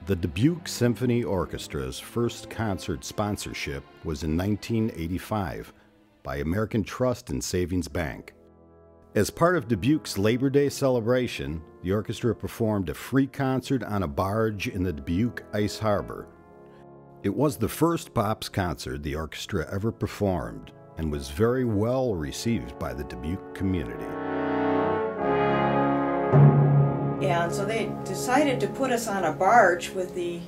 The Dubuque Symphony Orchestra's first concert sponsorship was in 1985 by American Trust and Savings Bank. As part of Dubuque's Labor Day celebration, the orchestra performed a free concert on a barge in the Dubuque Ice Harbor. It was the first Pops concert the orchestra ever performed and was very well received by the Dubuque community. And so they decided to put us on a barge with the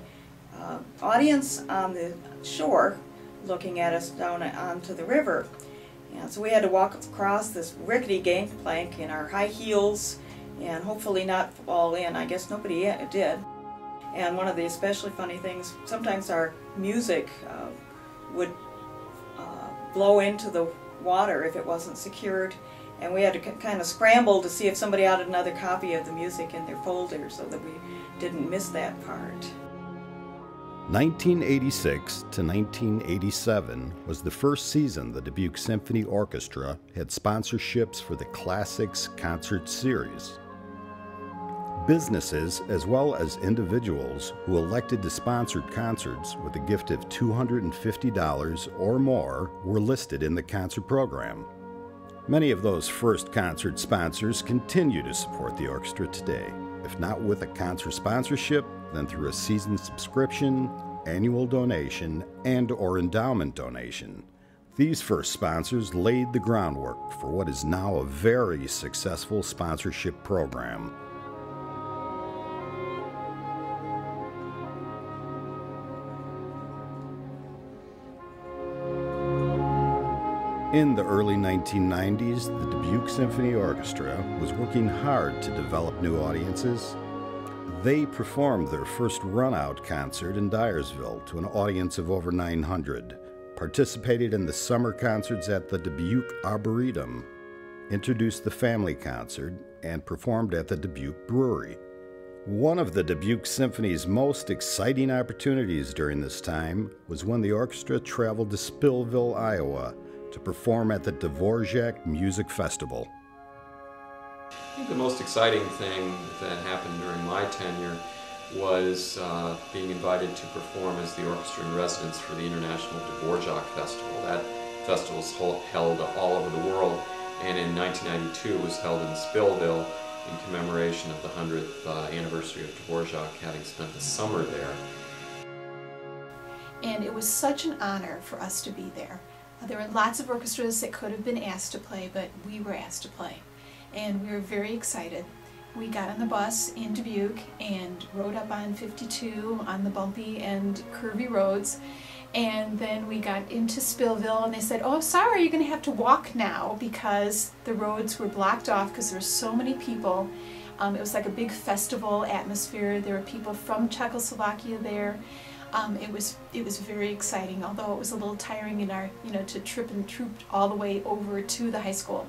audience on the shore looking at us down onto the river. And so we had to walk across this rickety gangplank in our high heels and hopefully not fall in. I guess nobody did. And one of the especially funny things, sometimes our music would blow into the water if it wasn't secured. And we had to kind of scramble to see if somebody had another copy of the music in their folder so that we didn't miss that part. 1986 to 1987 was the first season the Dubuque Symphony Orchestra had sponsorships for the Classics Concert Series. Businesses, as well as individuals who elected to sponsor concerts with a gift of $250 or more, were listed in the concert program. Many of those first concert sponsors continue to support the orchestra today, if not with a concert sponsorship, then through a season subscription, annual donation, and/or endowment donation. These first sponsors laid the groundwork for what is now a very successful sponsorship program. In the early 1990s, the Dubuque Symphony Orchestra was working hard to develop new audiences. They performed their first run-out concert in Dyersville to an audience of over 900, participated in the summer concerts at the Dubuque Arboretum, introduced the family concert, and performed at the Dubuque Brewery. One of the Dubuque Symphony's most exciting opportunities during this time was when the orchestra traveled to Spillville, Iowa, to perform at the Dvorak Music Festival. I think the most exciting thing that happened during my tenure was being invited to perform as the orchestra in residence for the International Dvorak Festival. That festival is held all over the world, and in 1992 it was held in Spillville in commemoration of the 100th anniversary of Dvorak having spent the summer there. And it was such an honor for us to be there. There were lots of orchestras that could have been asked to play, but we were asked to play. And we were very excited. We got on the bus in Dubuque and rode up on 52 on the bumpy and curvy roads. And then we got into Spillville and they said, "Oh, sorry, you're going to have to walk now," because the roads were blocked off because there were so many people. It was like a big festival atmosphere. There were people from Czechoslovakia there. It was very exciting, although it was a little tiring in our, to trip and troop all the way over to the high school.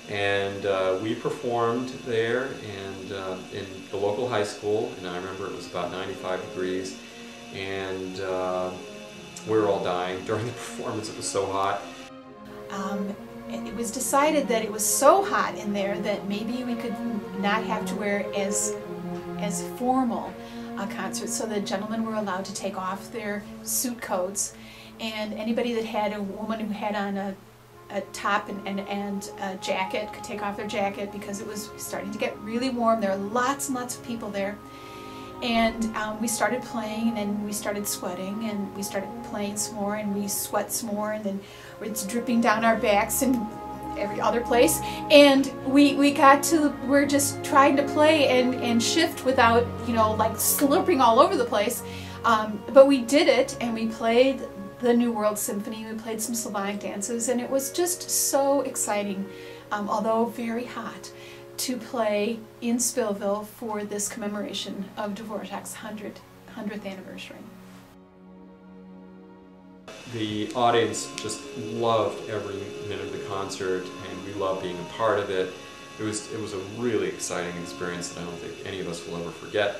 And we performed there and in the local high school, and I remember it was about 95 degrees, and we were all dying during the performance. It was so hot. It was decided that it was so hot in there that maybe we could not have to wear as formal a concert, so the gentlemen were allowed to take off their suit coats, and anybody that had a woman who had on a top and a jacket could take off their jacket because it was starting to get really warm. There were lots and lots of people there. And we started playing, and then we started sweating, and we started playing some more, and we sweat some more, and then it's dripping down our backs and every other place. And we're just trying to play and shift without, like slurping all over the place. But we did it, and we played the New World Symphony, we played some Slavonic dances, and it was just so exciting, although very hot, to play in Spillville for this commemoration of Dvorak's 100th anniversary. The audience just loved every minute of the concert, and we loved being a part of it. It was a really exciting experience that I don't think any of us will ever forget.